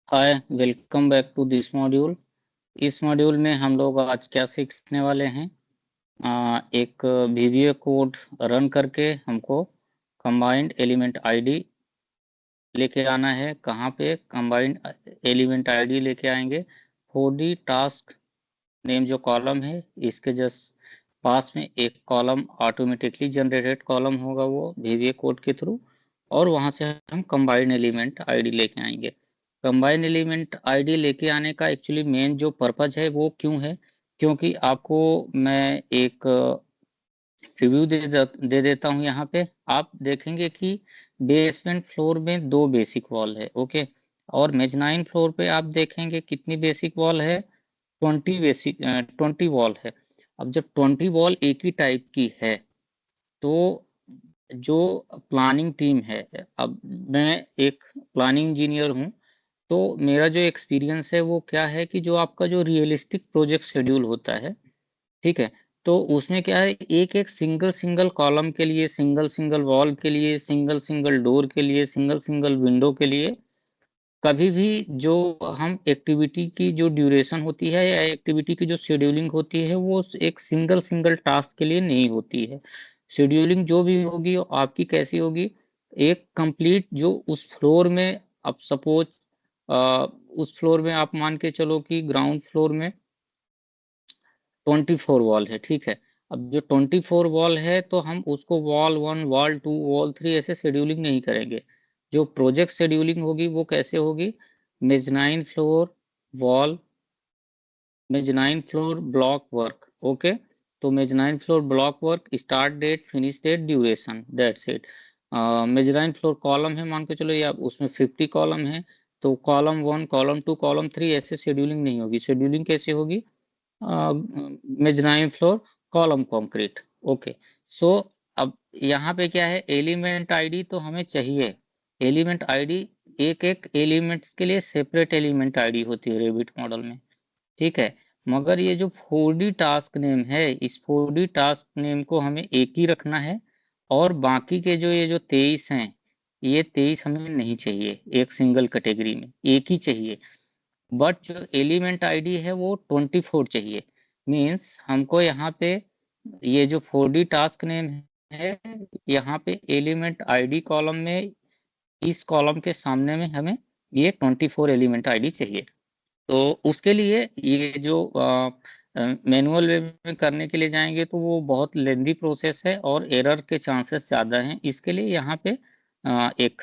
Hi, welcome back to this module. इस module में हम लोग आज क्या सीखने वाले हैं। एक VBA कोड रन करके हमको कंबाइंड एलिमेंट आईडी लेके आना है। कहाँ पे कंबाइंड एलिमेंट आईडी लेके आएंगे? 4D टास्क नेम जो कॉलम है, इसके जस्ट पास में एक कॉलम ऑटोमेटिकली जनरेटेड कॉलम होगा, वो VBA कोड के थ्रू। और वहाँ से हम कंबाइंड एलिमेंट आईडी लेके आएंगे। कंबाइन एलिमेंट आईडी लेके आने का एक्चुअली मेन जो पर्पज है वो क्यों है? क्योंकि आपको मैं एक रिव्यू दे देता हूँ। यहाँ पे आप देखेंगे कि बेसमेंट फ्लोर में दो बेसिक वॉल है, ओके। और मेजनाइन फ्लोर पे आप देखेंगे कितनी बेसिक वॉल है? 20 वॉल है। अब जब 20 वॉल एक ही टाइप की है, तो जो प्लानिंग टीम है, अब मैं एक प्लानिंग इंजीनियर हूँ, तो मेरा जो एक्सपीरियंस है वो क्या है कि जो आपका जो रियलिस्टिक प्रोजेक्ट शेड्यूल होता है, ठीक है, तो उसमें क्या है, एक एक सिंगल सिंगल कॉलम के लिए, सिंगल सिंगल वॉल के लिए, सिंगल सिंगल डोर के लिए, सिंगल सिंगल विंडो के लिए, कभी भी जो हम एक्टिविटी की जो ड्यूरेशन होती है या एक्टिविटी की जो शेड्यूलिंग होती है, वो एक सिंगल सिंगल टास्क के लिए नहीं होती है। शेड्यूलिंग जो भी होगी वो आपकी कैसी होगी? एक कंप्लीट जो उस फ्लोर में, अब सपोज उस फ्लोर में आप मान के चलो कि ग्राउंड फ्लोर में 24 वॉल है, ठीक है। अब जो 24 वॉल है, तो हम उसको वॉल 1, वॉल 2, वॉल 3 ऐसे शेड्यूलिंग नहीं करेंगे। जो प्रोजेक्ट शेड्यूलिंग होगी वो कैसे होगी? Mezzanine floor wall, mezzanine floor block work, okay. तो mezzanine floor block work, start date, finish date, duration, that's it. Mezzanine floor column है, मान के चलो, या उसमें 50 कॉलम है, तो कॉलम 1, कॉलम 2, कॉलम 3 ऐसे शेड्यूलिंग नहीं होगी। शेड्यूलिंग कैसे होगी? Mezzanine floor column concrete, okay. So अब यहाँ पे क्या है, एलिमेंट आईडी तो हमें चाहिए। एलिमेंट आईडी, एक एक एलिमेंट्स के लिए सेपरेट एलिमेंट आईडी होती है रेविट मॉडल में, ठीक है। मगर ये जो 4D टास्क नेम है, इस 4D टास्क नेम को हमें एक ही रखना है। और बाकी के जो ये जो 23 हैं, ये 23 हमें नहीं चाहिए एक सिंगल कैटेगरी में, एक ही चाहिए। बट जो एलिमेंट आईडी है वो 24 चाहिए। मीन्स हमको यहाँ पे ये जो 4D टास्क नेम है, यहाँ पे एलिमेंट आईडी कॉलम में, इस कॉलम के सामने में हमें ये 24 एलिमेंट आईडी चाहिए। तो उसके लिए ये जो मैनुअल वे में करने के लिए जाएंगे तो वो बहुत लेंदी प्रोसेस है और एरर के चांसेस ज़्यादा हैं। इसके लिए यहाँ पे एक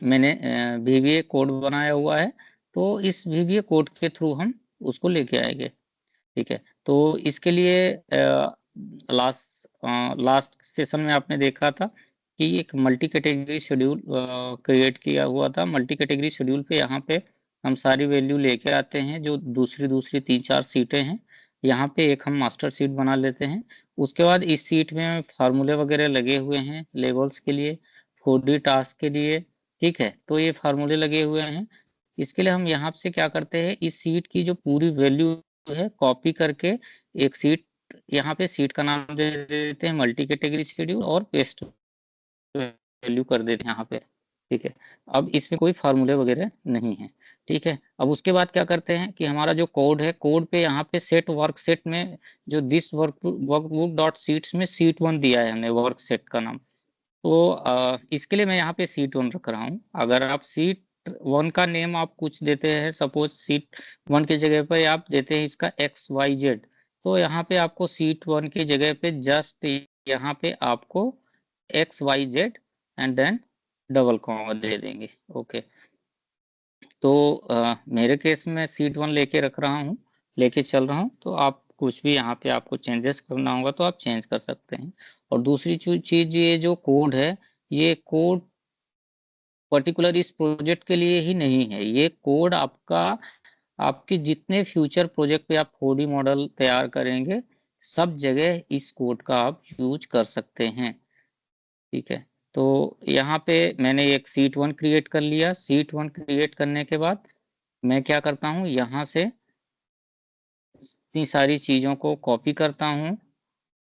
मैंने VBA कोड बनाया हुआ है। तो इस VBA कोड के थ्रू हम उसको लेके आएंगे, ठीक है। तो इसके लिए लास्ट लास्ट सेशन में आपने देखा था कि एक मल्टी कैटेगरी शेड्यूल क्रिएट किया हुआ था। मल्टी कैटेगरी शेड्यूल पे यहाँ पे हम सारी वैल्यू लेके आते हैं, जो दूसरी दूसरी 3-4 सीटें हैं, यहाँ पे एक हम मास्टर सीट बना लेते हैं। उसके बाद इस सीट में फार्मूले वगैरह लगे हुए हैं लेवल्स के लिए, 4D टास्क के लिए, ठीक है। तो ये फार्मूले लगे हुए हैं। इसके लिए हम यहाँ से क्या करते हैं, इस सीट की जो पूरी वैल्यू है कॉपी करके एक सीट, यहाँ पे सीट का नाम दे देते हैं मल्टी कैटेगरी शेड्यूल, और पेस्ट वैल्यू कर देते हैं यहाँ पे, ठीक है। अब इसमें कोई फार्मूले वगैरह नहीं है, ठीक है। अब उसके बाद क्या करते हैं कि हमारा जो कोड है, कोड पे यहाँ पे सेट वर्क सेट में जो दिस वर्कबुक डॉट सीट्स में सीट 1 दिया है हमने वर्क सेट का नाम। तो इसके लिए मैं यहाँ पे सीट 1 रख रहा हूँ। अगर आप सीट 1 का नेम आप कुछ देते हैं, सपोज सीट 1 की जगह पे आप देते हैं इसका XYZ, तो यहाँ पे आपको सीट 1 की जगह पे जस्ट यहाँ पे आपको XYZ and then double comma दे देंगे, ओके। तो मेरे केस में सीट 1 लेके रख रहा हूँ, लेके चल रहा हूँ। तो आप कुछ भी यहाँ पे आपको चेंजेस करना होगा तो आप चेंज कर सकते हैं। और दूसरी चीज, ये जो कोड है, ये कोड पर्टिकुलर इस प्रोजेक्ट के लिए ही नहीं है। ये कोड आपका, आपके जितने फ्यूचर प्रोजेक्ट पे आप 4D मॉडल तैयार करेंगे, सब जगह इस कोड का आप यूज कर सकते हैं, ठीक है। तो यहाँ पे मैंने एक सीट 1 क्रिएट कर लिया। सीट 1 क्रिएट करने के बाद मैं क्या करता हूँ, यहाँ से इतनी सारी चीज़ों को कॉपी करता हूँ।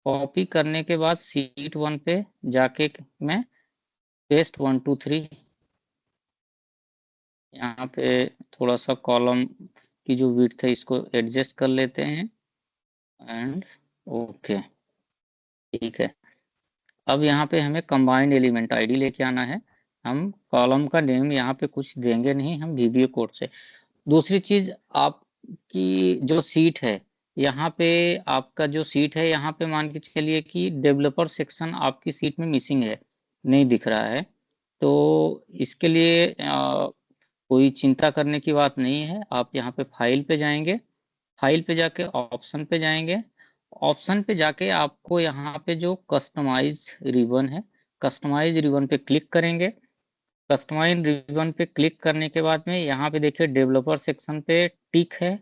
कॉपी करने के बाद सीट 1 पे जाके मैं पेस्ट 1 2 3 यहाँ पे थोड़ा सा कॉलम की जो विड्थ है इसको एडजस्ट कर लेते हैं एंड ओके, ठीक है। अब यहाँ पे हमें कंबाइंड एलिमेंट आईडी लेके आना है। हम कॉलम का नेम यहाँ पे कुछ देंगे नहीं, हम वीबीए कोड से। दूसरी चीज, आपकी जो सीट है, यहाँ पे आपका जो सीट है, यहाँ पे मान के चलिए कि डेवलपर सेक्शन आपकी सीट में मिसिंग है, नहीं दिख रहा है। तो इसके लिए कोई चिंता करने की बात नहीं है। आप यहाँ पे फाइल पे जाएंगे, फाइल पे जाके ऑप्शन पे जाएंगे, ऑप्शन पे जाके आपको यहाँ पे जो कस्टमाइज रिबन है, कस्टमाइज रिबन पे क्लिक करेंगे। कस्टमाइज रिबन पे क्लिक करने के बाद में यहाँ पे देखिए डेवलपर सेक्शन पे टिक है।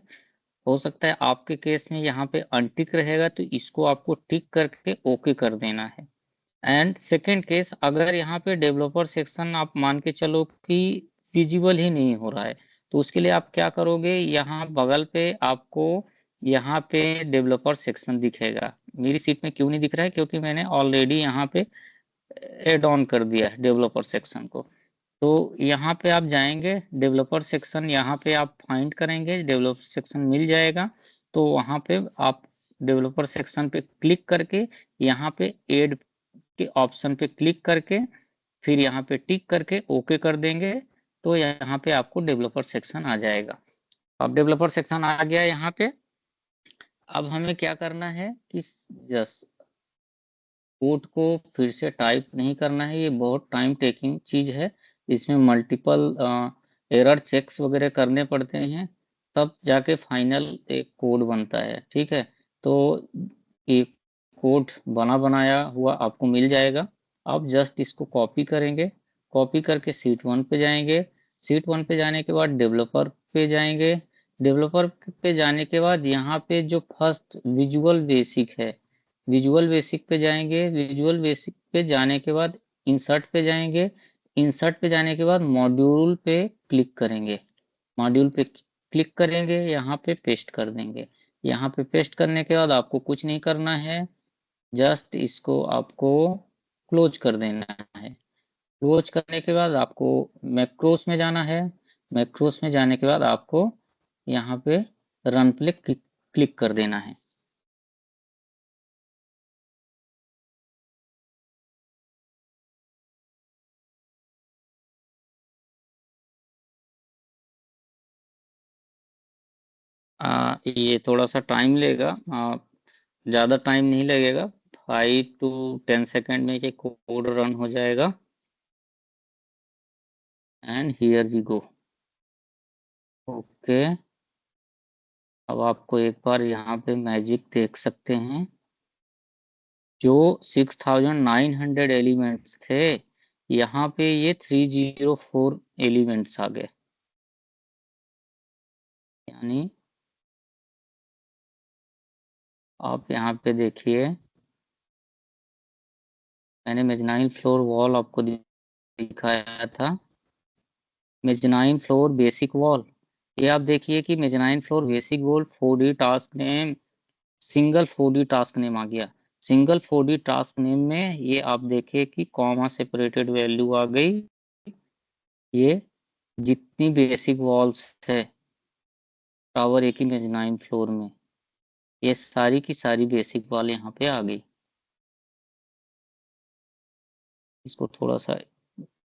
हो सकता है आपके केस में यहाँ पे अनटिक रहेगा, तो इसको आपको टिक करके ओके कर देना है। एंड सेकेंड केस, अगर यहाँ पे डेवलपर सेक्शन आप मान के चलो कि विजिबल ही नहीं हो रहा है, तो उसके लिए आप क्या करोगे, यहाँ बगल पे आपको यहाँ पे डेवलपर सेक्शन दिखेगा। मेरी सीट में क्यों नहीं दिख रहा है, क्योंकि मैंने ऑलरेडी यहाँ पे एड ऑन कर दिया है डेवलपर सेक्शन को। तो यहाँ पे आप जाएंगे, डेवलपर सेक्शन यहाँ पे आप फाइंड करेंगे, डेवलपर सेक्शन मिल जाएगा। तो वहाँ पे आप डेवलपर सेक्शन पे क्लिक करके यहाँ पे एड के ऑप्शन पे क्लिक करके फिर यहाँ पे टिक करके ओके कर देंगे, तो यहाँ पे आपको डेवलपर सेक्शन आ जाएगा। अब डेवलपर सेक्शन आ गया यहाँ पे। अब हमें क्या करना है कि जस्ट कोड को फिर से टाइप नहीं करना है, ये बहुत टाइम टेकिंग चीज है। इसमें मल्टीपल एरर चेक्स वगैरह करने पड़ते हैं, तब जाके फाइनल एक कोड बनता है, ठीक है। तो एक कोड बना बनाया हुआ आपको मिल जाएगा। आप जस्ट इसको कॉपी करेंगे, कॉपी करके सीट 1 पे जाएंगे। सीट 1 पे जाने के बाद डेवलपर पे जाएंगे। डेवलपर पे जाने के बाद यहाँ पे जो फर्स्ट विजुअल बेसिक है, विजुअल बेसिक पे जाएंगे। विजुअल बेसिक पे जाने के बाद इंसर्ट पे जाएंगे। इंसर्ट पे जाने के बाद मॉड्यूल पे क्लिक करेंगे। मॉड्यूल पे क्लिक करेंगे, यहाँ पे पेस्ट कर देंगे। यहाँ पे पेस्ट करने के बाद आपको कुछ नहीं करना है, जस्ट इसको आपको क्लोज कर देना है। क्लोज करने के बाद आपको मैक्रोस में जाना है। मैक्रोस में जाने के बाद आपको यहाँ पे रन पे क्लिक कर देना है। ये थोड़ा सा टाइम लेगा, ज़्यादा टाइम नहीं लगेगा। 5 to 10 सेकेंड में ये कोड रन हो जाएगा। And here we go. Okay, अब आपको एक बार यहाँ पे मैजिक देख सकते हैं। जो 6900 एलिमेंट्स थे, यहाँ पे ये 304 एलिमेंट्स आ गए। यानी आप यहाँ पे देखिए, मैंने मेजनाइन फ्लोर वॉल आपको दिखाया था, मेजनाइन फ्लोर बेसिक वॉल। ये आप देखिए कि mezzanine floor basic wall 4D task name, single 4D task name आ गया। सिंगल 4D टास्क नेम में ये आप देखिए कि कॉमा सेपरेटेड वैल्यू आ गई। ये जितनी बेसिक वॉल्स है टावर एक ही मेजनाइन फ्लोर में, ये सारी की सारी बेसिक वॉल यहाँ पे आ गई। इसको थोड़ा सा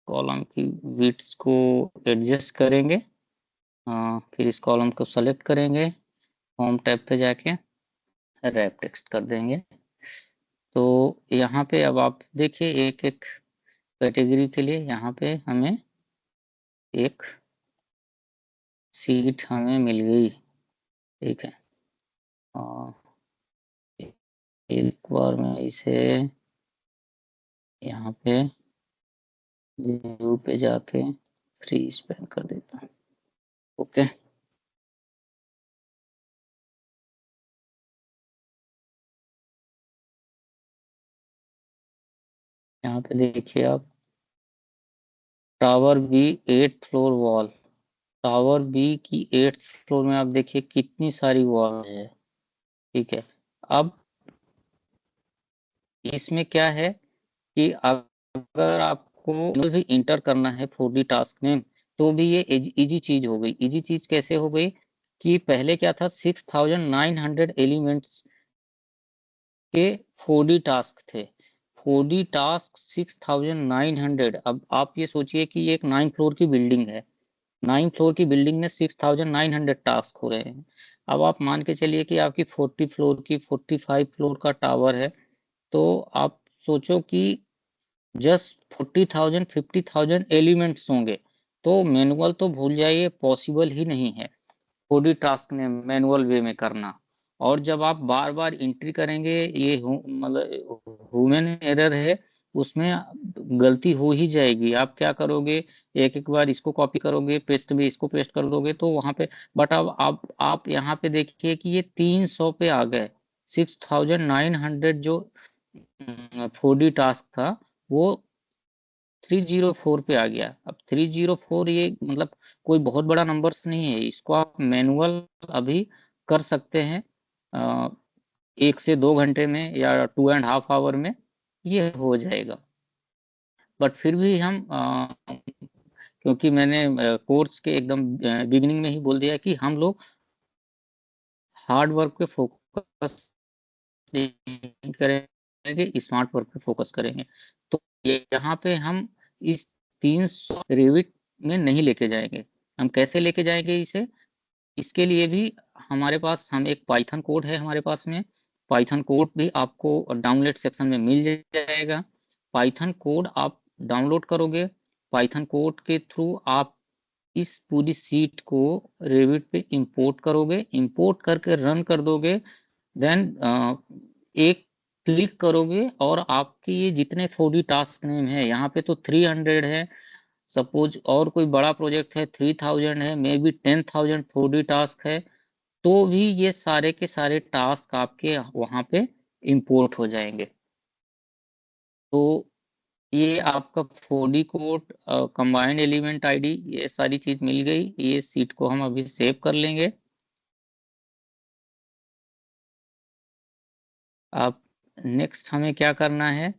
कॉलम की विड्थ को एडजस्ट करेंगे। फिर इस कॉलम को सेलेक्ट करेंगे, होम टैब पे जाके रैप टेक्स्ट कर देंगे। तो यहाँ पे अब आप देखिए एक एक कैटेगरी के लिए यहाँ पे हमें एक सीट हमें मिल गई, ठीक है। और एक बार मैं इसे यहाँ पे व्यू पे जाके फ्री स्पेन कर देता हूँ। ओके, यहाँ पे देखिए आप, tower B 8th floor wall, tower B की 8th फ्लोर में आप देखिए कितनी सारी वॉल है, ठीक है। अब इसमें क्या है कि अगर आपको भी इंटर करना है 4D टास्क में, तो भी ये इजी चीज हो गई। इजी चीज कैसे हो गई कि पहले क्या था, 6900 एलिमेंट्स के 4D टास्क थे। 4D task 6900। अब आप ये सोचिए कि ये एक 9 फ्लोर की बिल्डिंग है, 9 फ्लोर की बिल्डिंग में 6900 टास्क हो रहे हैं। अब आप मान के चलिए कि आपकी 40 फ्लोर की 45 फ्लोर का टावर है, तो आप सोचो कि जस्ट 40,000 50,000 एलिमेंट्स होंगे। तो मैनुअल तो भूल जाइए, पॉसिबल ही नहीं है 4D टास्क ने मैनुअल वे में करना। और जब आप बार बार एंट्री करेंगे, ये मतलब ह्यूमन एरर है, उसमें गलती हो ही जाएगी। आप क्या करोगे, एक एक बार इसको कॉपी करोगे, पेस्ट में इसको पेस्ट कर दोगे तो वहां पे। बट अब आप यहाँ पे देखिए कि ये 300 पे आ गए। 6900 जो 4D टास्क था, वो 304 पे आ गया। अब 304 ये मतलब कोई बहुत बड़ा नंबर्स नहीं है, इसको आप मैनुअल अभी कर सकते हैं 1 से 2 घंटे में या 2.5 आवर में ये हो जाएगा। बट फिर भी हम क्योंकि मैंने कोर्स के एकदम बिगिनिंग में ही बोल दिया कि हम लोग हार्ड वर्क पे फोकस नहीं करेंगे, स्मार्ट वर्क पे फोकस करेंगे। तो यहाँ पे हम इस 300 रिविट में नहीं लेके जाएंगे। हम कैसे लेके जाएंगे इसे, इसके लिए भी हमारे पास हम एक पाइथन कोड है हमारे पास में। पाइथन कोड भी आपको डाउनलोड सेक्शन में मिल जाएगा। पाइथन कोड आप डाउनलोड करोगे, पाइथन कोड के थ्रू आप इस पूरी सीट को रेविट पे इंपोर्ट करोगे, इंपोर्ट करके रन कर दोगे। देन एक क्लिक करोगे और आपके ये जितने 4D टास्क नेम है, यहाँ पे तो 300 है। सपोज और कोई बड़ा प्रोजेक्ट है 3000 है, मे बी 10,000 4D टास्क है, तो भी ये सारे के सारे टास्क आपके वहां पे इंपोर्ट हो जाएंगे। तो ये आपका 4D code, combined element ID, ये सारी चीज मिल गई। ये सीट को हम अभी सेव कर लेंगे। अब नेक्स्ट हमें क्या करना है,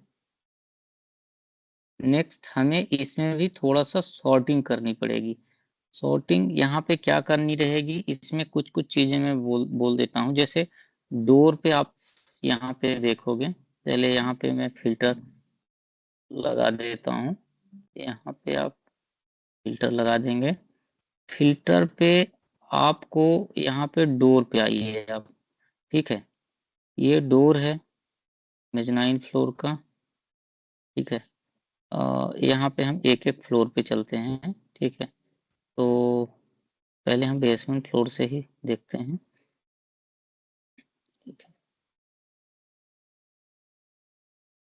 नेक्स्ट हमें इसमें भी थोड़ा सा सॉर्टिंग करनी पड़ेगी। सॉर्टिंग यहाँ पे क्या करनी रहेगी, इसमें कुछ कुछ चीजें मैं बोल देता हूँ। जैसे डोर पे आप यहाँ पे देखोगे, पहले यहाँ पे मैं फिल्टर लगा देता हूँ। यहाँ पे आप फिल्टर लगा देंगे। फिल्टर पे आपको यहाँ पे डोर पे आइए आप। ठीक है, ये डोर है मेजनाइन फ्लोर का। ठीक है, यहाँ पे हम एक एक फ्लोर पे चलते हैं। ठीक है, तो पहले हम बेसमेंट फ्लोर से ही देखते हैं। ठीक है,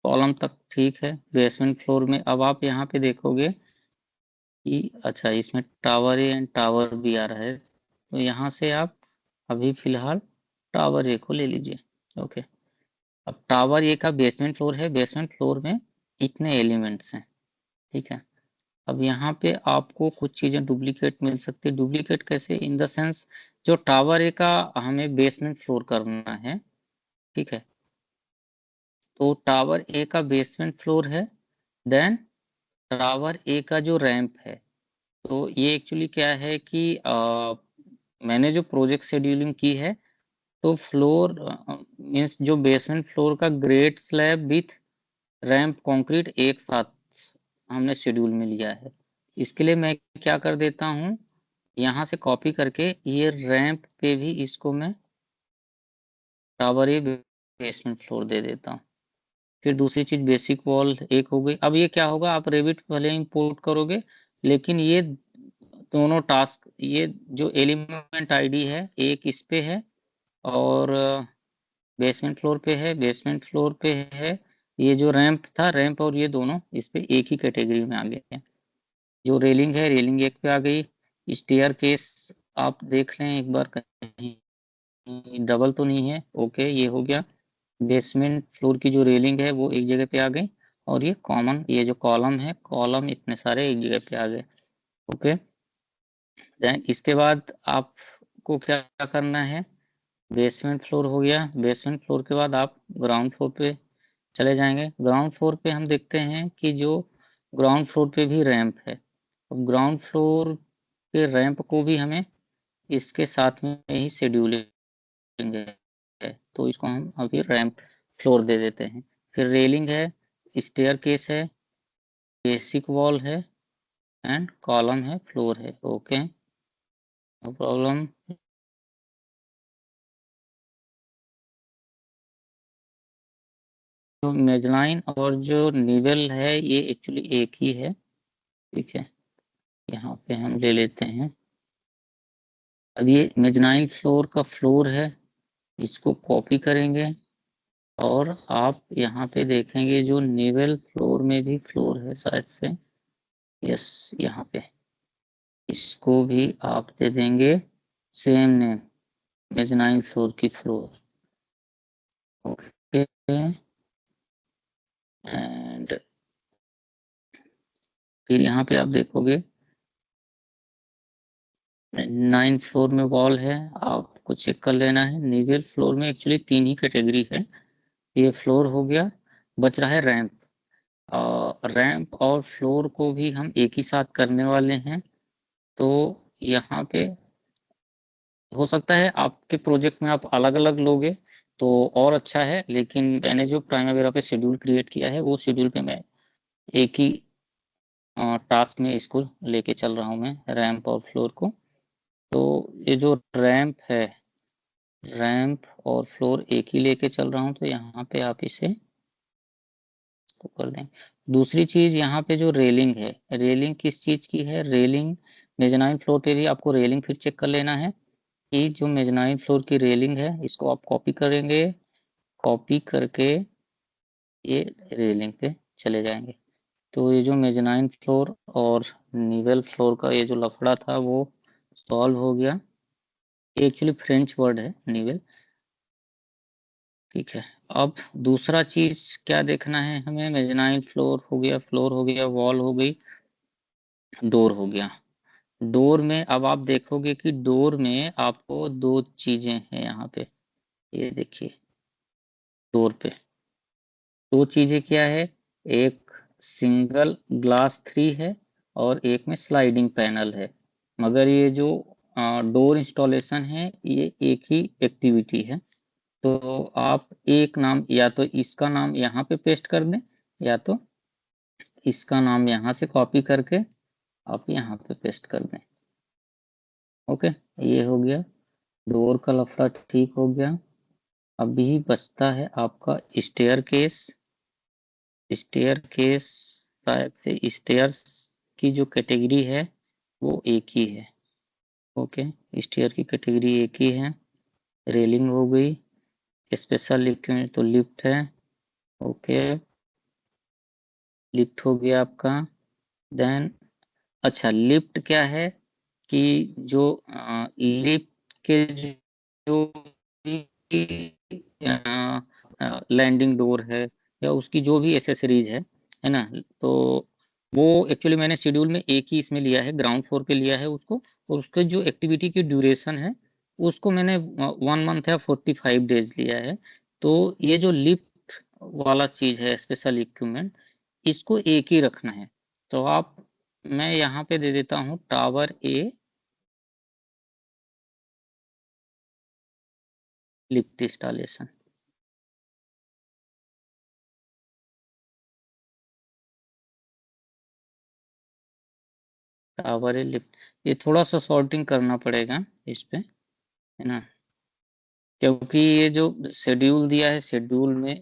कॉलम तक ठीक है बेसमेंट फ्लोर में। अब आप यहाँ पे देखोगे कि अच्छा, इसमें tower A and tower B आ रहा है, तो यहाँ से आप अभी फिलहाल टावर ए को ले लीजिए। ओके, अब टावर ए का बेसमेंट फ्लोर है, बेसमेंट फ्लोर में इतने एलिमेंट्स हैं। ठीक है, अब यहाँ पे आपको कुछ चीजें डुप्लीकेट मिल सकती है। डुप्लीकेट कैसे, इन द सेंस जो टावर ए का हमें बेसमेंट फ्लोर करना है। ठीक है, तो टावर ए का बेसमेंट फ्लोर है। देन टावर ए का जो रैंप है, तो ये एक्चुअली क्या है कि मैंने जो प्रोजेक्ट शेड्यूलिंग की है, तो फ्लोर मीन्स जो बेसमेंट फ्लोर का great slab with ramp concrete एक साथ हमने शेड्यूल में लिया है। इसके लिए मैं क्या कर देता हूँ, यहाँ से कॉपी करके ये रैंप पे भी इसको मैं टावर ए बेसमेंट फ्लोर दे देता हूँ। फिर दूसरी चीज बेसिक वॉल एक हो गई। अब ये क्या होगा, आप रेविट भले इंपोर्ट करोगे, लेकिन ये दोनों टास्क, ये जो एलिमेंट आईडी है एक इस पे है और बेसमेंट फ्लोर पे है, बेसमेंट फ्लोर पे है। ये जो रैंप था, रैंप और ये दोनों इस पे एक ही कैटेगरी में आ गए हैं। जो रेलिंग है, रेलिंग एक पे आ गई। स्टेयर केस आप देख लें एक बार, कहीं डबल तो नहीं है। ओके, ये हो गया। बेसमेंट फ्लोर की जो रेलिंग है वो एक जगह पे आ गई, और ये कॉमन, ये जो कॉलम है, कॉलम इतने सारे एक जगह पे आ गए। ओके, देन इसके बाद आपको क्या करना है, बेसमेंट फ्लोर हो गया। बेसमेंट फ्लोर के बाद आप ग्राउंड फ्लोर पे चले जाएंगे। ग्राउंड फ्लोर पे हम देखते हैं कि जो ग्राउंड फ्लोर पे भी रैंप है। अब ग्राउंड फ्लोर के रैंप को भी हमें इसके साथ में ही शेड्यूलिंग है, तो इसको हम अभी रैंप फ्लोर दे देते हैं। फिर रेलिंग है, स्टेयर केस है, बेसिक वॉल है एंड कॉलम है, फ्लोर है। Okay, no problem. तो मेजलाइन और जो निवेल है ये एक्चुअली एक ही है, ठीक है। यहाँ पे हम ले लेते हैं। अब ये मेजनाइन फ्लोर का फ्लोर है, इसको कॉपी करेंगे और आप यहाँ पे देखेंगे जो निवेल फ्लोर में भी फ्लोर है शायद से, यस यहाँ पे, इसको भी आप दे देंगे सेम नेम, मेजनाइन फ्लोर की फ्लोर। ओके, एंड फिर यहाँ पे आप देखोगे 9 फ्लोर में वॉल है, आपको चेक कर लेना है। निवेल फ्लोर में एक्चुअली 3 ही कैटेगरी है, ये फ्लोर हो गया, बच रहा है रैंप। रैंप और फ्लोर को भी हम एक ही साथ करने वाले हैं, तो यहाँ पे हो सकता है आपके प्रोजेक्ट में आप अलग अलग लोगे तो और अच्छा है, लेकिन मैंने जो प्राइमवेरा पे शेड्यूल क्रिएट किया है वो शेड्यूल पे मैं एक ही टास्क में इसको लेके चल रहा हूँ, मैं रैंप और फ्लोर को। तो ये जो रैंप है, रैंप और फ्लोर एक ही लेके चल रहा हूँ, तो यहाँ पे आप इसे तो कर दें। दूसरी चीज यहाँ पे जो रेलिंग है, रेलिंग किस चीज की है, रेलिंग मेजनाइन फ्लोर पे भी आपको रेलिंग फिर चेक कर लेना है कि जो मेजनाइन फ्लोर की रेलिंग है इसको आप कॉपी करेंगे, कॉपी करके ये रेलिंग पे चले जाएंगे। तो ये जो मेजनाइन फ्लोर और निवेल फ्लोर का ये जो लफड़ा था वो सॉल्व हो गया। एक्चुअली फ्रेंच वर्ड है निवेल, ठीक है। अब दूसरा चीज क्या देखना है हमें, मेजनाइन फ्लोर हो गया, फ्लोर हो गया, वॉल हो गई, डोर हो गया। डोर में अब आप देखोगे कि डोर में आपको दो चीजें हैं यहाँ पे, ये देखिए डोर पे दो चीजें क्या है, एक सिंगल ग्लास 3 है और एक में स्लाइडिंग पैनल है। मगर ये जो डोर इंस्टॉलेशन है ये एक ही एक्टिविटी है, तो आप एक नाम या तो इसका नाम यहाँ पे पेस्ट कर दें या तो इसका नाम यहाँ से कॉपी करके आप यहाँ पे पेस्ट कर दें। ओके, ये हो गया, डोर का लफड़ा ठीक हो गया। अभी बचता है आपका स्टेयर केस। स्टेयर केस शायद से स्टेयर्स की जो कैटेगरी है वो एक ही है। ओके, स्टेयर की कैटेगरी एक ही है। रेलिंग हो गई, स्पेशल इक्विपमेंट तो लिफ्ट है। ओके, लिफ्ट हो गया आपका। देन अच्छा, लिफ्ट क्या है कि जो लिफ्ट के जो लैंडिंग डोर है या उसकी जो भी एसेसरीज है ना, तो वो एक्चुअली मैंने शेड्यूल में एक ही इसमें लिया है, ग्राउंड फ्लोर पे लिया है उसको, और उसके जो एक्टिविटी की ड्यूरेशन है उसको मैंने 1 मंथ या 45 डेज लिया है। तो ये जो लिफ्ट वाला चीज है, स्पेशल इक्विपमेंट, इसको एक ही रखना है। तो आप, मैं यहाँ पे दे देता हूँ tower A lift installation. Tower A lift, ये थोड़ा सा सॉर्टिंग करना पड़ेगा इस पे, है ना, क्योंकि ये जो शेड्यूल दिया है, शेड्यूल में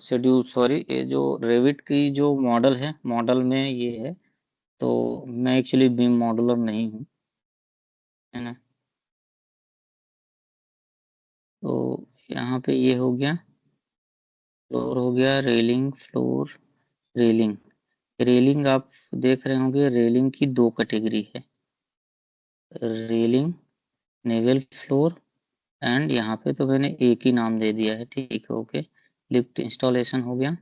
शेड्यूल सॉरी, ये जो रेविट की जो मॉडल है, मॉडल में ये है, तो मैं एक्चुअली बीम मॉडलर नहीं हूँ, है ना। तो यहाँ पे ये हो गया, फ्लोर हो गया, रेलिंग फ्लोर, रेलिंग। रेलिंग आप देख रहे होंगे, रेलिंग की दो कैटेगरी है, रेलिंग नेवल फ्लोर, एंड यहाँ पे तो मैंने एक ही नाम दे दिया है, ठीक है। ओके, लिफ्ट इंस्टॉलेशन हो गया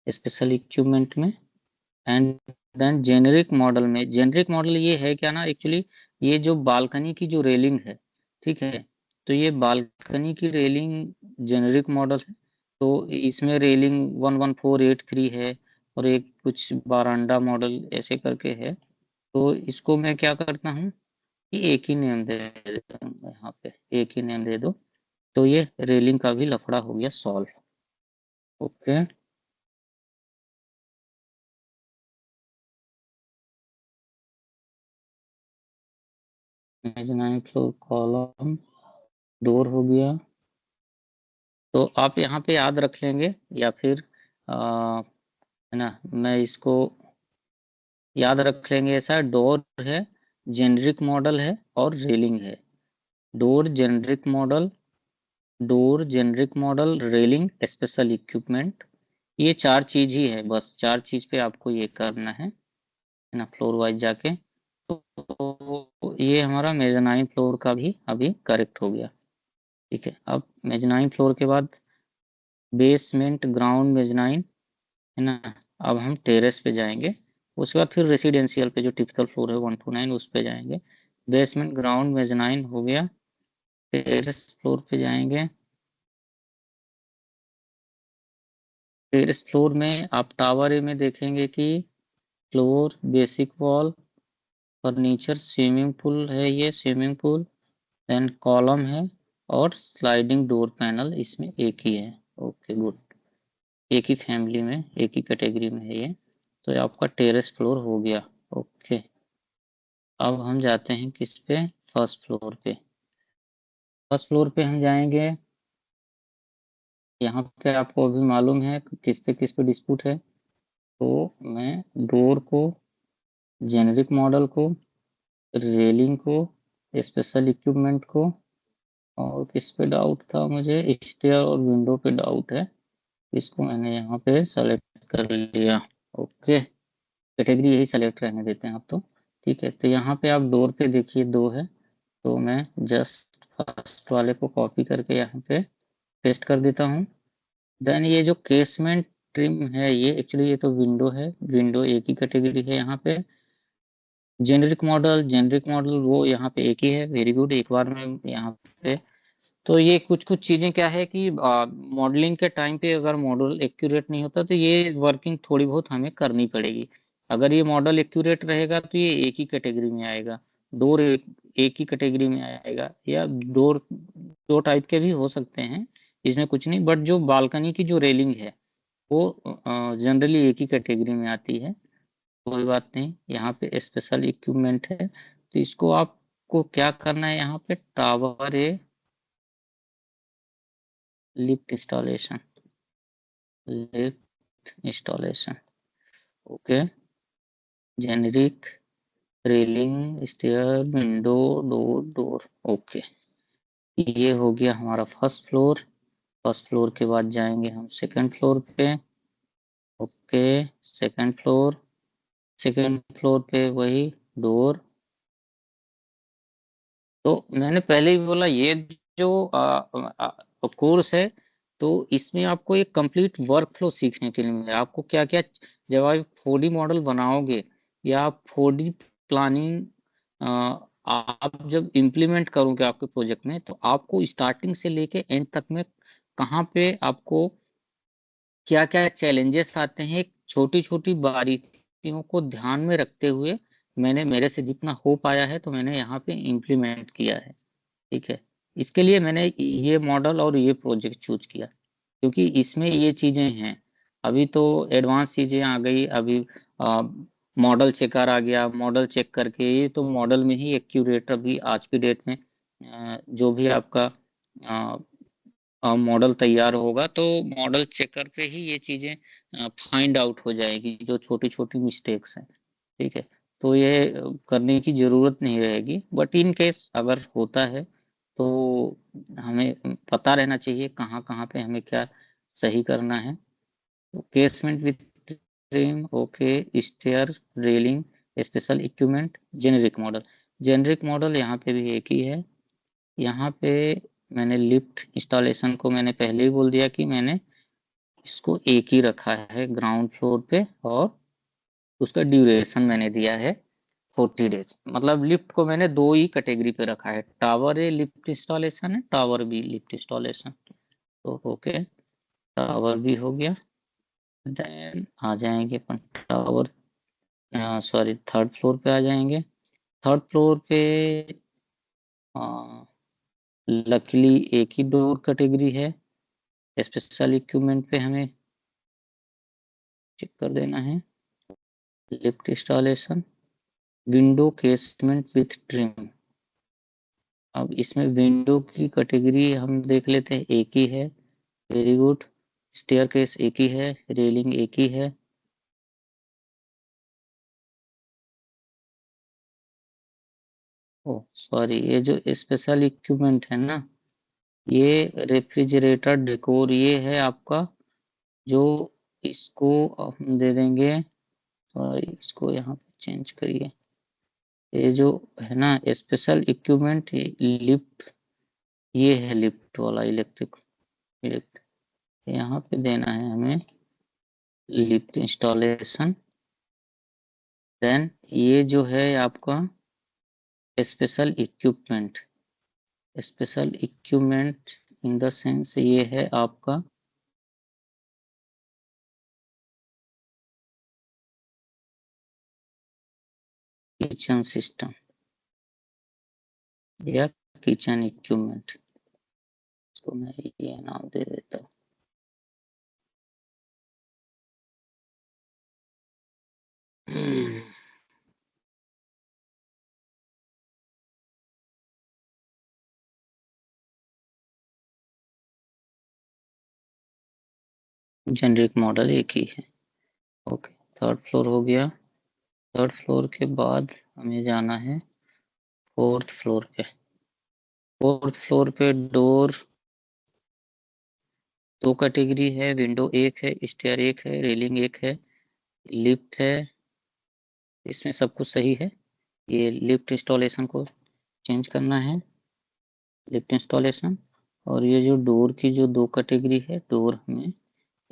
स्पेशल इक्विपमेंट में। एंड देन जेनेरिक मॉडल में, जेनेरिक मॉडल ये है क्या ना, एक्चुअली ये जो बालकनी की जो रेलिंग है, ठीक है, तो ये बालकनी की रेलिंग जेनेरिक मॉडल है। तो इसमें रेलिंग 11483 है, और एक कुछ बारांडा मॉडल ऐसे करके है। तो इसको मैं क्या करता हूँ कि एक ही नेम दे देता हूँ, यहाँ पे एक ही नेम दे दो। तो ये रेलिंग का भी लफड़ा हो गया solve. Okay. Imaginary floor column door हो गया। तो आप यहाँ पे याद रख लेंगे या फिर है ना, मैं इसको याद रख लेंगे। ऐसा डोर है, जेनरिक मॉडल है और रेलिंग है। Door generic model, door generic model, railing special equipment, ये चार चीज ही है, बस चार चीज पे आपको ये करना है ना, फ्लोर वाइज जाके। तो ये हमारा मेजनाइन फ्लोर का भी अभी करेक्ट हो गया। ठीक है, अब मेजनाइन फ्लोर के बाद बेसमेंट, ग्राउंड, मेजनाइन, है ना। अब हम टेरेस पे जाएंगे, उसके बाद फिर रेसिडेंशियल पे जो टिपिकल फ्लोर है 1 to 9 उस पे जाएंगे। बेसमेंट, ग्राउंड, मेजनाइन हो गया। टेरेस फ्लोर पे जाएंगे। टेरेस फ्लोर में आप टावर ए में देखेंगे कि floor, basic wall, furniture, swimming pool है, ये स्विमिंग पूल, देन कॉलम है और स्लाइडिंग डोर पैनल, इसमें एक ही है। ओके गुड, एक ही फैमिली में, एक ही कैटेगरी में है ये। तो ये आपका टेरेस फ्लोर हो गया। ओके, अब हम जाते हैं किस पे, फर्स्ट फ्लोर पे। फर्स्ट फ्लोर पे हम जाएंगे। यहाँ पे आपको अभी मालूम है कि किस पे डिस्प्यूट है। तो मैं डोर को, जेनेरिक मॉडल को, रेलिंग को, स्पेशल इक्विपमेंट को, और किस पे डाउट था मुझे, स्टेयर और विंडो पे डाउट है, इसको मैंने यहाँ पे सेलेक्ट कर लिया। ओके, कैटेगरी यही सेलेक्ट रहने देते हैं आप तो। ठीक है, तो यहाँ पे आप डोर पे देखिए दो है, तो मैं जस्ट फर्स्ट वाले को कॉपी करके यहाँ पे पेस्ट कर देता हूँ। देन ये जो केसमेंट ट्रिम है, ये एक्चुअली ये तो विंडो है, विंडो एक ही कैटेगरी है यहाँ पे। जेनरिक मॉडल, जेनरिक मॉडल वो यहाँ पे एक ही है। वेरी गुड, एक बार में यहाँ पे। तो ये कुछ कुछ चीजें क्या है कि मॉडलिंग के टाइम पे अगर मॉडल एक्यूरेट नहीं होता तो ये वर्किंग थोड़ी बहुत हमें करनी पड़ेगी। अगर ये मॉडल एक्यूरेट रहेगा तो ये एक ही कैटेगरी में आएगा। डोर एक ही कैटेगरी में आएगा, या डोर दो टाइप के भी हो सकते हैं, इसमें कुछ नहीं। बट जो बालकनी की जो रेलिंग है वो जनरली एक ही कैटेगरी में आती है। कोई बात नहीं, यहाँ पे स्पेशल इक्विपमेंट है, तो इसको आपको क्या करना है, यहाँ पे tower A lift installation, lift installation. Okay, generic, railing, stair, window, door, door. Okay, ये हो गया हमारा फर्स्ट फ्लोर। फर्स्ट फ्लोर के बाद जाएंगे हम सेकंड फ्लोर पे। Okay, second floor, second floor पे वही डोर। तो मैंने पहले ही बोला ये जो कोर्स है, तो इसमें आपको एक कंप्लीट वर्क फ्लो सीखने के लिए मिलेगा। आपको क्या क्या, जब आप 4D मॉडल बनाओगे या आप 4D प्लानिंग आप जब इम्प्लीमेंट करोगे आपके प्रोजेक्ट में, तो आपको स्टार्टिंग से लेके एंड तक में कहाँ पे आपको क्या क्या चैलेंजेस आते हैं, छोटी छोटी बारीकियों को ध्यान में रखते हुए मैंने, मेरे से जितना हो पाया है तो मैंने यहाँ पे इम्प्लीमेंट किया है। ठीक है, इसके लिए मैंने ये मॉडल और ये प्रोजेक्ट चूज किया, क्योंकि इसमें ये चीजें हैं। अभी तो एडवांस चीजें आ गई, अभी मॉडल चेकर आ गया, मॉडल चेक करके ये तो मॉडल में ही एक्यूरेट अभी आज की डेट में जो भी आपका मॉडल तैयार होगा तो मॉडल चेकर पे ही ये चीजें फाइंड आउट हो जाएगी, जो छोटी छोटी मिस्टेक्स हैं। ठीक है, तो ये करने की जरूरत नहीं रहेगी, बट इन केस अगर होता है तो हमें पता रहना चाहिए कहाँ कहाँ पे हमें क्या सही करना है। तो casement with trim, okay, stair, railing, special equipment, generic model. Generic model यहाँ पे भी एक ही है। यहाँ पे मैंने लिफ्ट इंस्टॉलेशन को मैंने पहले ही बोल दिया कि मैंने इसको एक ही रखा है ग्राउंड फ्लोर पे, और उसका ड्यूरेशन मैंने दिया है 40 डेज। मतलब लिफ्ट को मैंने दो ही कैटेगरी पे रखा है, टावर ए लिफ्ट इंस्टॉलेशन है, टावर बी लिफ्ट इंस्टॉलेशन। तो ओके, टावर भी हो गया। देन आ जाएंगे अपन टावर, सॉरी थर्ड फ्लोर पे आ जाएंगे। थर्ड फ्लोर पे लकीली एक ही डोर कैटेगरी है। स्पेशल इक्विपमेंट पे हमें चेक कर देना है। Lift installation, window casement with trim. अब इसमें विंडो की कैटेगरी हम देख लेते हैं, एक ही है। Very good. स्टेयरकेस एक ही है, रेलिंग एक ही है। ओ सॉरी, ये जो स्पेशल इक्विपमेंट है ना, ये रेफ्रिजरेटर डेकोर ये है आपका, जो इसको हम दे देंगे। सॉरी, इसको यहाँ पे चेंज करिए। ये जो है ना स्पेशल इक्विपमेंट, लिफ्ट, ये है लिफ्ट वाला, इलेक्ट्रिक लिफ्ट। यहाँ पे देना है हमें लिफ्ट इंस्टॉलेशन। देन ये जो है आपका special equipment, special equipment in the sense ये है आपका किचन सिस्टम या किचन इक्विपमेंट। इसको मैं ये नाम दे देता हूँ। जेनरिक मॉडल एक ही है। ओके, थर्ड फ्लोर हो गया। थर्ड फ्लोर के बाद हमें जाना है फोर्थ फ्लोर पे। फोर्थ फ्लोर पे डोर दो कैटेगरी है, विंडो एक है, स्टेयर एक है, रेलिंग एक है, लिफ्ट है। इसमें सब कुछ सही है। ये लिफ्ट इंस्टॉलेशन को चेंज करना है, लिफ्ट इंस्टॉलेशन। और ये जो डोर की जो दो कैटेगरी है, डोर हमें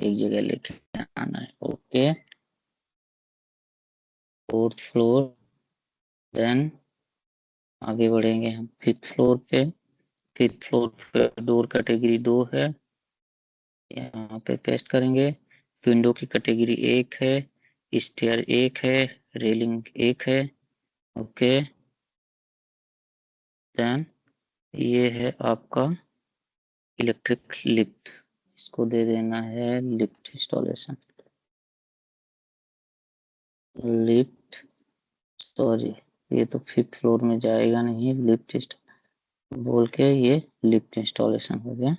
एक जगह लेके आना है। Okay, fourth floor. देन आगे बढ़ेंगे हम फिफ्थ फ्लोर पे। फिफ्थ फ्लोर पे डोर कैटेगरी दो है, यहाँ पे पेस्ट करेंगे। विंडो की कैटेगरी एक है, स्टेयर एक है, रेलिंग एक है। ओके, देन ये है आपका इलेक्ट्रिक लिफ्ट, इसको दे देना है लिफ्ट इंस्टॉलेशन। लिफ्ट, सॉरी, ये तो फिफ्थ फ्लोर में जाएगा नहीं, लिफ्ट बोल के ये लिफ्ट इंस्टॉलेशन हो गया।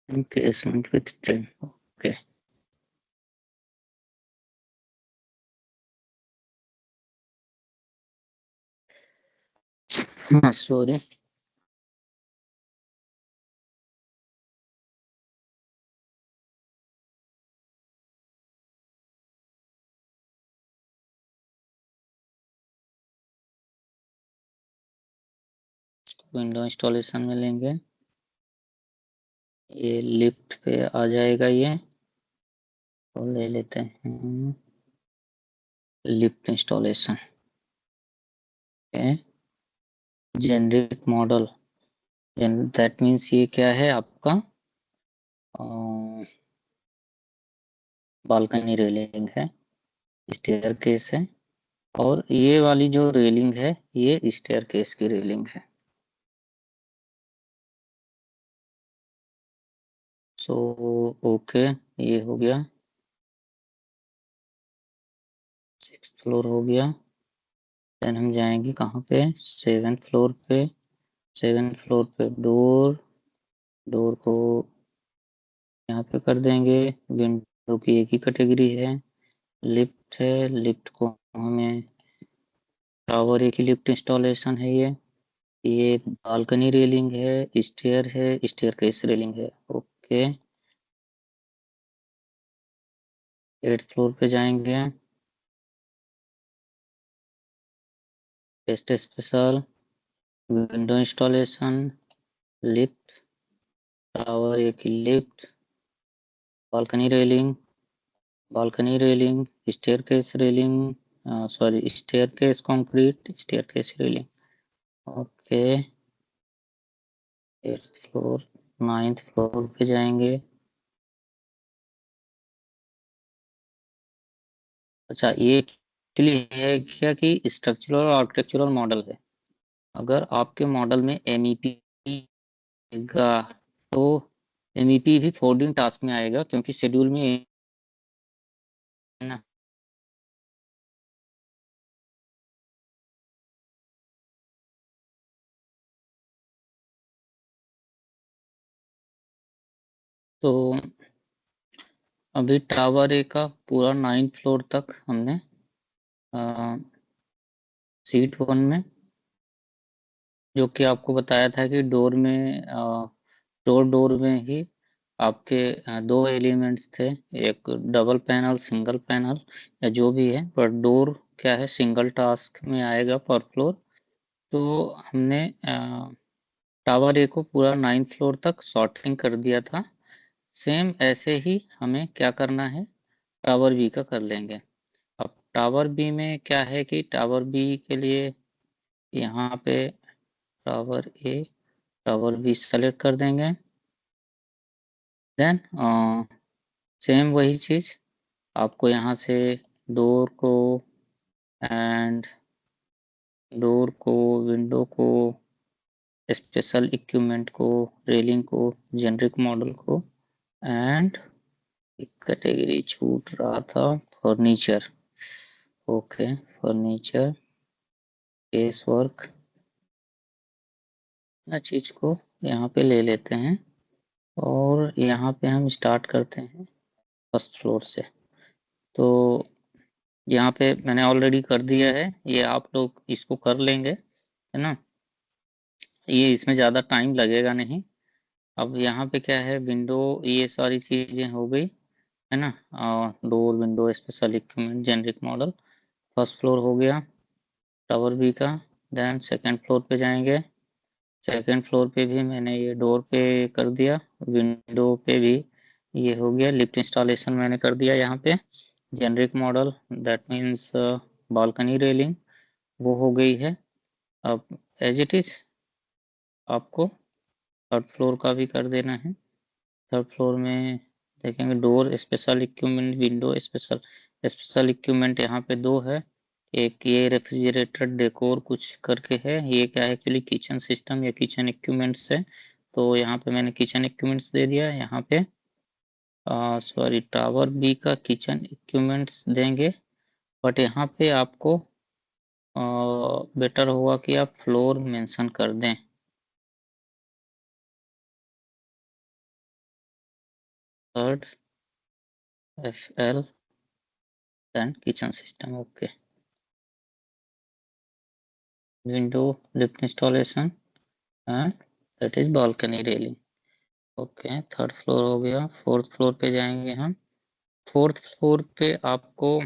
Encasement with trim, okay. हाँ सॉरी, विंडो इंस्टॉलेशन में लेंगे। ये लिफ्ट पे आ जाएगा ये, तो ले लेते हैं lift installation. Generic model, that means ये क्या है आपका, बालकनी रेलिंग है, स्टेयर केस है। और ये वाली जो रेलिंग है, ये स्टेयर केस की रेलिंग है। सो ओके, ये हो गया। सिक्स फ्लोर हो गया। देन हम जाएंगे कहाँ पे, सेवेंथ फ्लोर पे। सेवेंथ फ्लोर पे डोर, डोर को यहाँ पे कर देंगे। विंडो की एक ही कैटेगरी है, लिफ्ट है। लिफ्ट को हमें टावर एक ही लिफ्ट इंस्टॉलेशन है ये बालकनी रेलिंग है, स्टेयर है, स्टेयर केस रेलिंग है। ओके, एट फ्लोर पे जाएंगे। Test special, window installation, lift, tower एक ही lift, balcony railing, balcony railing, staircase railing, sorry, staircase concrete, staircase railing, okay. 8th floor, 9th floor पे जाएंगे। अच्छा, ये एक्चुअली है क्या कि स्ट्रक्चरल और आर्किटेक्चरल मॉडल है। अगर आपके मॉडल में एमईपी का, तो एमईपी भी फोल्डिंग टास्क में आएगा, क्योंकि शेड्यूल में है ना। तो अभी टावर ए का पूरा 9th फ्लोर तक हमने सीट 1 में, जो कि आपको बताया था कि डोर में डोर डोर में ही आपके दो एलिमेंट्स थे, एक डबल पैनल, सिंगल पैनल, या जो भी है, पर डोर क्या है, सिंगल टास्क में आएगा पर फ्लोर। तो हमने टावर ए को पूरा 9th फ्लोर तक सॉर्टिंग कर दिया था। सेम ऐसे ही हमें क्या करना है, टावर बी का कर लेंगे। अब टावर बी में क्या है कि टावर बी के लिए यहाँ पे tower A, tower B select कर देंगे। देन सेम वही चीज़, आपको यहाँ से डोर को एंड डोर को, विंडो को, स्पेशल इक्विपमेंट को, रेलिंग को, जेनरिक मॉडल को, एंड एक कैटेगरी छूट रहा था, furniture, okay, furniture, case work, ना चीज को यहाँ पे ले लेते हैं। और यहाँ पे हम स्टार्ट करते हैं फर्स्ट फ्लोर से। तो यहाँ पे मैंने ऑलरेडी कर दिया है, ये आप लोग इसको कर लेंगे, है ना। ये इसमें ज़्यादा टाइम लगेगा नहीं। अब यहाँ पे क्या है, विंडो, ये सारी चीज़ें हो गई, है ना। Door, window, special equipment, generic model, first floor हो गया टावर बी का। देन सेकंड फ्लोर पे जाएंगे। सेकंड फ्लोर पे भी मैंने ये डोर पे कर दिया, विंडो पे भी ये हो गया, लिफ्ट इंस्टॉलेशन मैंने कर दिया यहाँ पे, generic model that means balcony railing वो हो गई है। अब एज इट इज आपको थर्ड फ्लोर का भी कर देना है। थर्ड फ्लोर में देखेंगे door, special equipment, window, special special equipment यहाँ पे दो है। एक ये रेफ्रिजरेटर डेकोर कुछ करके है, ये क्या है एक्चुअली किचन सिस्टम या किचन इक्विपमेंट्स है। तो यहाँ पे मैंने किचन इक्विपमेंट्स दे दिया यहाँ पे। सॉरी, टावर बी का किचन इक्विपमेंट्स देंगे, बट यहाँ पे आपको बेटर होगा कि आप फ्लोर मेंशन कर दें। Third F L then kitchen system, okay. Window, lift installation and that is balcony railing, okay. Third floor हो गया। फोर्थ फ्लोर पे जाएंगे हम। फोर्थ फ्लोर पे आपको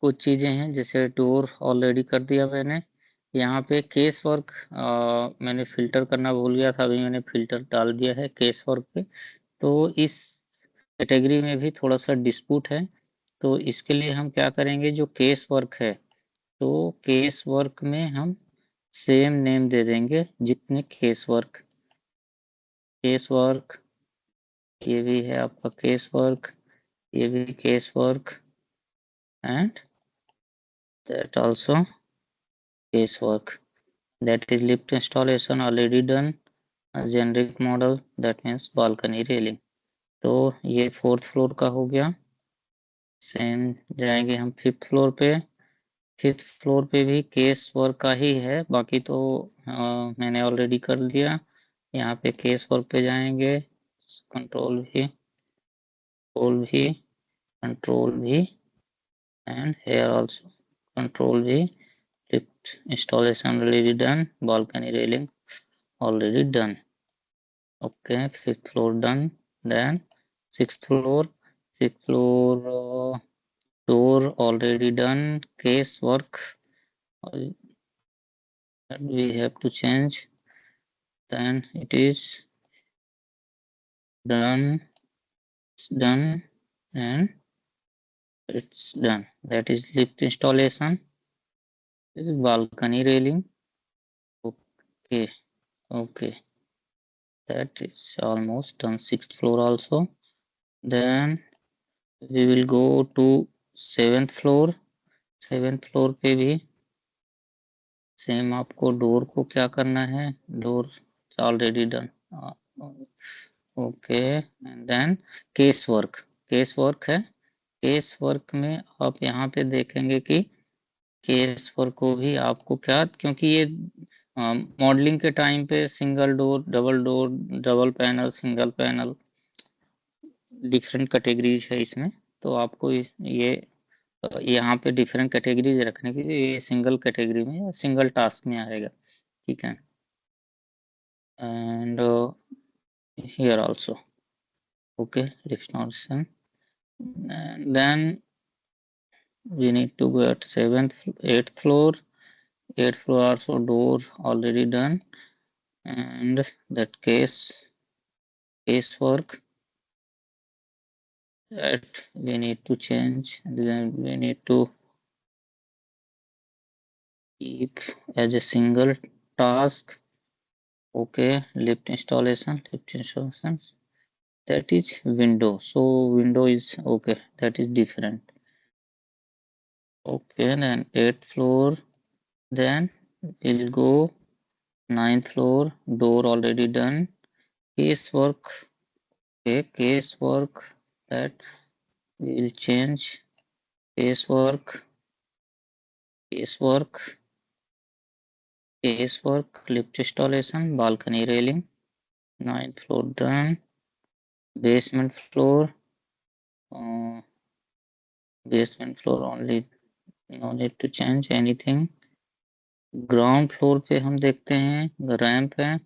कुछ चीज़ें हैं, जैसे डोर ऑलरेडी कर दिया मैंने। यहाँ पे केस वर्क मैंने फिल्टर करना भूल गया था, अभी मैंने फिल्टर डाल दिया है केस वर्क पे। तो इस कैटेगरी में भी थोड़ा सा डिस्प्यूट है, तो इसके लिए हम क्या करेंगे, जो केस वर्क है, तो केस वर्क में हम सेम नेम दे देंगे जितने केस वर्क, ये भी है आपका केस वर्क, ये भी case work, and that also case work, that is lift installation already done, a generic model that means balcony railing। तो ये फोर्थ फ्लोर का हो गया। सेम जाएंगे हम फिफ्थ फ्लोर पे। फिफ्थ फ्लोर पे भी केस वर्क का ही है, बाकी तो मैंने ऑलरेडी कर दिया। यहाँ पे केस वर्क पे जाएंगे, कंट्रोल भी, कंट्रोल भी, कंट्रोल भी, एंड हेयर ऑल्सो कंट्रोल भी। Lift installation already done, balcony railing already done, okay। Fifth floor done, then sixth floor, sixth floor door already done, case work that we have to change, then it is done, done, and it's done. That is lift installation. This is balcony railing. Okay, okay, that is almost done. Sixth floor also. Then we will go to seventh floor. Seventh floor पे भी same आपको door को क्या करना है, door already done, okay. And then case work, case work है। Case work में आप यहाँ पे देखेंगे कि केस वर्क को भी आपको क्या, क्योंकि ये मॉडलिंग के टाइम पे single door double panel single panel different categories है इसमें, तो आपको ये यहाँ पे डिफरेंट कैटेगरीज रखने की, ये सिंगल कैटेगरी में या सिंगल टास्क में आएगा, ठीक है। And here also okay distortion, and then we need to go at eighth floor. Eighth floor also door already done, and that case work that we need to change, then we need to keep as a single task. Okay, lift installation, that is window, so window is okay, that is different. Okay, then eighth floor, then we'll go ninth floor, door already done. Case work, okay, case work that we'll change. Case work, case work, case work, lift installation, balcony railing. Ninth floor done. Basement floor, uh, basement floor only, no need to change anything. Ground floor पे हम देखते हैं ramp है,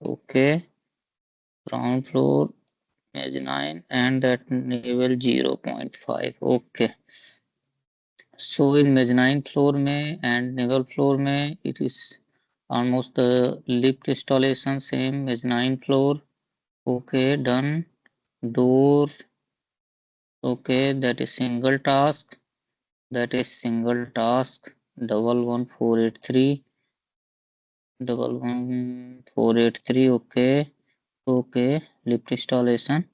okay. Ground floor mezzanine and that level 0.5, okay। So in mezzanine floor में and level floor में it is almost the lift installation same mezzanine floor, okay done। Door, okay, that is single task, that is single task, 11483, 11483, okay, okay, lift installation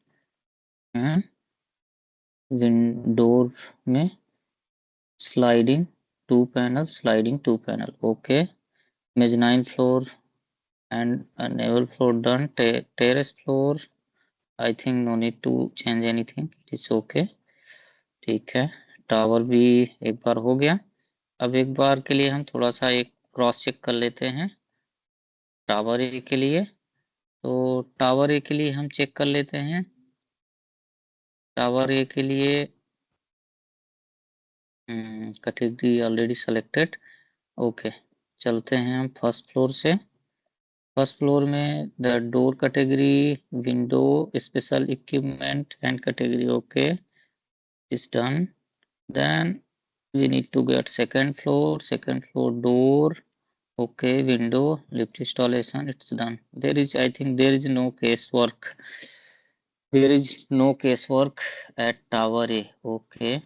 and window में sliding two panel, okay। Mezzanine floor and level floor done। Terrace floor I think no need to change anything, it is okay, ठीक है। Tower भी एक बार हो गया। अब एक बार के लिए हम थोड़ा सा एक क्रॉस चेक कर लेते हैं टावर ए के लिए। तो टावर ए के लिए हम चेक कर लेते हैं, टावर ए के लिए कैटेगरी ऑलरेडी सेलेक्टेड, ओके। चलते हैं हम फर्स्ट फ्लोर से। फर्स्ट फ्लोर में the door category window special equipment and category, okay is done. Then we need to get second floor door, okay, window lift installation, it's done। There is, I think there is no casework, there is no casework at tower A, okay।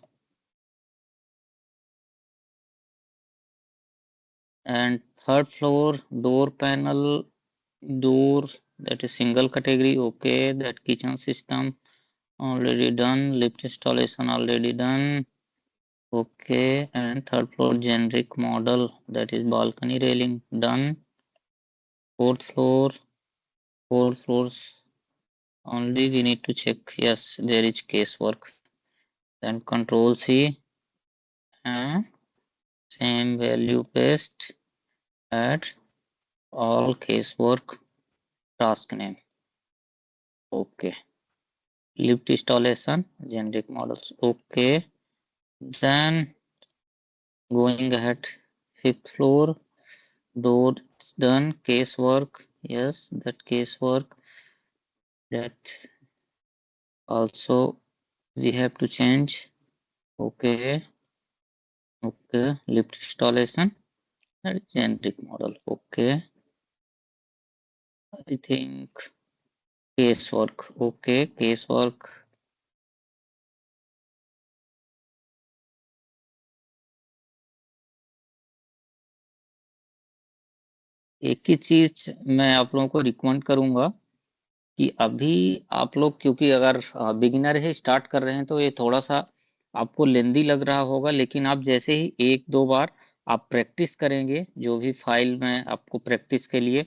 And third floor door panel, door, that is single category, okay। That kitchen system already done, lift installation already done, okay। And third floor generic model, that is balcony railing done। Fourth floor, four floors only we need to check, yes there is casework, then control C and same value paste, add all casework task name, okay। Lift installation generic models, okay। Then going ahead, fifth floor door done, casework, yes that casework, that also we have to change, okay, okay। Lift installation and generic model, okay। I think casework, okay, casework एक ही चीज मैं आप लोगों को recommend करूंगा कि अभी आप लोग, क्योंकि अगर बिगिनर है, स्टार्ट कर रहे हैं, तो ये थोड़ा सा आपको लेंदी लग रहा होगा, लेकिन आप जैसे ही एक दो बार आप प्रैक्टिस करेंगे, जो भी फाइल में आपको प्रैक्टिस के लिए,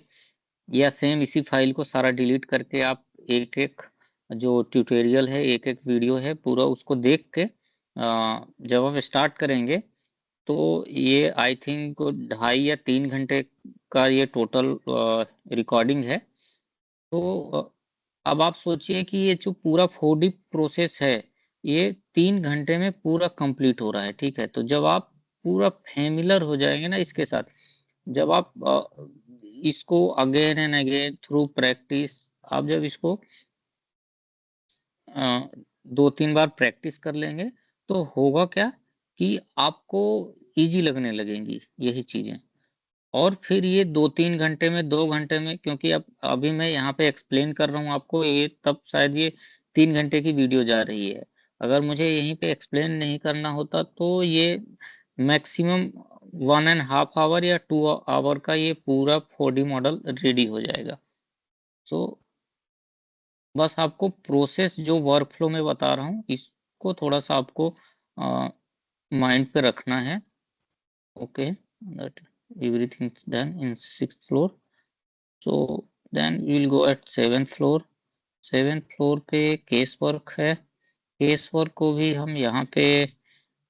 या सेम इसी फाइल को सारा डिलीट करके आप एक एक जो ट्यूटोरियल है, एक एक वीडियो है, पूरा उसको देख के जब आप स्टार्ट करेंगे, तो ये आई थिंक 2.5 या 3 घंटे का ये टोटल रिकॉर्डिंग है। तो अब आप सोचिए कि ये जो पूरा 4D प्रोसेस है, ये 3 घंटे में पूरा कंप्लीट हो रहा है। ठीक है, तो जब आप पूरा फेमिलर हो जाएंगे ना इसके साथ, जब आप इसको again and again through practice, आप जब इसको 2-3 बार प्रैक्टिस कर लेंगे, तो होगा क्या कि आपको इजी लगने लगेंगी यही चीजें। और फिर ये 2-3 घंटे में, 2 घंटे में, क्योंकि अब अभी मैं यहाँ पे एक्सप्लेन कर रहा हूँ आपको, ये तब शायद ये 3 घंटे की वीडियो जा रही है। अगर मुझे यहीं पे एक्सप्लेन नहीं करना होता तो ये मैक्सिमम 1.5 आवर या 2 आवर का ये पूरा 4D मॉडल रेडी हो जाएगा। सो बस आपको प्रोसेस जो वर्कफ्लो में बता रहा हूँ, इसको थोड़ा सा आपको माइंड पे रखना है। Okay, that everything done in 6th floor. So then we will go at 7th floor. 7th floor पे केस वर्क है। केस वर्क को भी हम यहाँ पे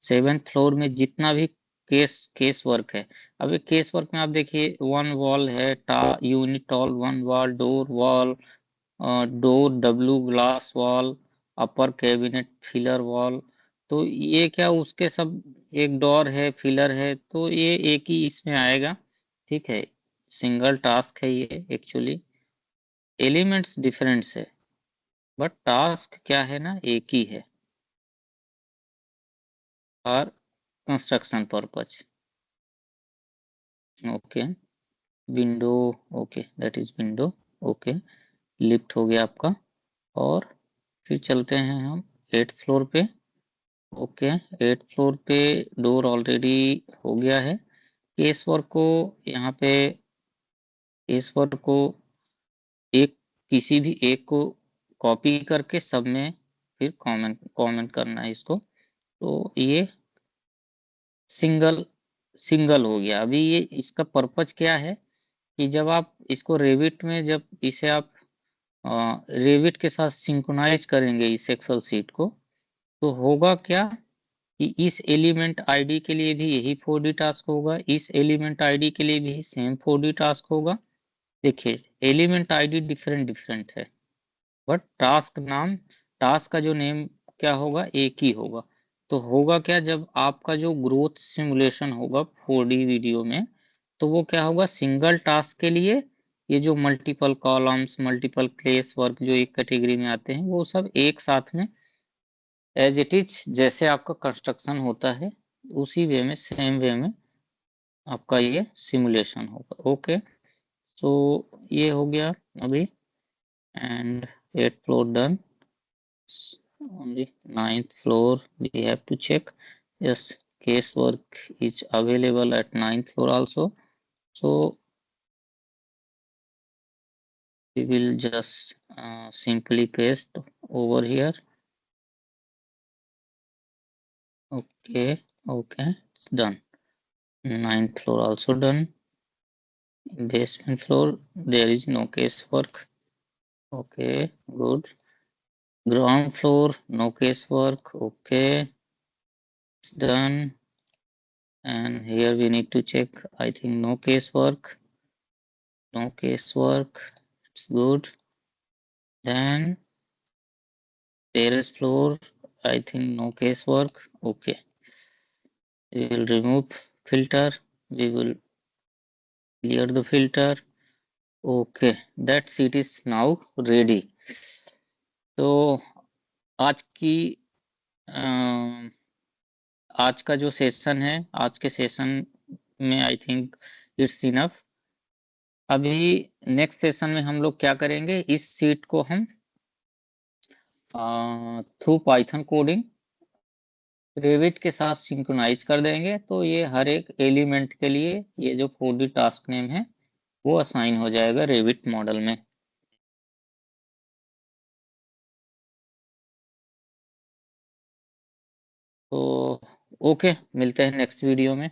7th फ्लोर में जितना भी केस केस वर्क है, अभी केस वर्क में आप देखिए, वन वॉल है, टा unit all one wall, door wall, door W glass wall, upper cabinet filler wall. तो ये क्या, उसके सब एक डोर है, फिलर है, तो ये एक ही इसमें आएगा। ठीक है, सिंगल टास्क है ये एक्चुअली, एलिमेंट्स डिफरेंट है, बट टास्क क्या है ना, एक ही है, और construction purpose. Okay, window, okay that is window. Okay, lift हो गया आपका। और फिर चलते हैं हम 8th फ्लोर पे। ओके, 8th फ्लोर पे डोर ऑलरेडी हो गया है। केस वर्क को यहाँ पे, केस वर्क को एक, किसी भी एक को कॉपी करके सब में फिर कमेंट कमेंट करना है इसको। तो ये सिंगल सिंगल हो गया। अभी ये इसका पर्पज क्या है कि जब आप इसको रेविट में, जब इसे आप रेविट के साथ सिंक्रोनाइज करेंगे इस एक्सेल सीट को, तो होगा क्या कि इस एलिमेंट आईडी के लिए भी यही 4D टास्क होगा, इस एलिमेंट आईडी के लिए भी सेम 4D टास्क होगा। देखिए, एलिमेंट आईडी डिफरेंट डिफरेंट है, बट टास्क का जो नेम क्या होगा, एक ही होगा। तो होगा क्या, जब आपका जो ग्रोथ सिमुलेशन होगा 4D वीडियो में, तो वो क्या होगा, सिंगल टास्क के लिए ये जो मल्टीपल कॉलम्स, मल्टीपल क्लेस वर्क जो एक कैटेगरी में आते हैं, वो सब एक साथ में एज इट इज, जैसे आपका कंस्ट्रक्शन होता है उसी वे में, सेम वे में आपका ये सिमुलेशन होगा। ओके, सो ये हो गया अभी, and 8th floor done. Only 9th floor we have to check. Yes, casework is available at 9th floor also. So we will just simply paste over here. Okay, okay, it's done. 9th floor also done. Basement floor, there is no casework. Okay, good. Ground floor, no casework. Okay, it's done. And here we need to check, I think no casework. No casework, it's good. Then terrace floor, I think no casework. Okay, we will remove filter, we will clear the filter. Okay, that seat is now ready. तो आज की आज का जो session है, आज के session में आई थिंक इट्स इनफ। अभी नेक्स्ट सेशन में हम लोग क्या करेंगे, इस सीट को हम थ्रू पाइथन कोडिंग रेविट के साथ सिंक्रोनाइज कर देंगे। तो ये हर एक एलिमेंट के लिए ये जो 4D टास्क नेम है, वो असाइन हो जाएगा रेविट मॉडल में। तो ओके, मिलते हैं नेक्स्ट वीडियो में।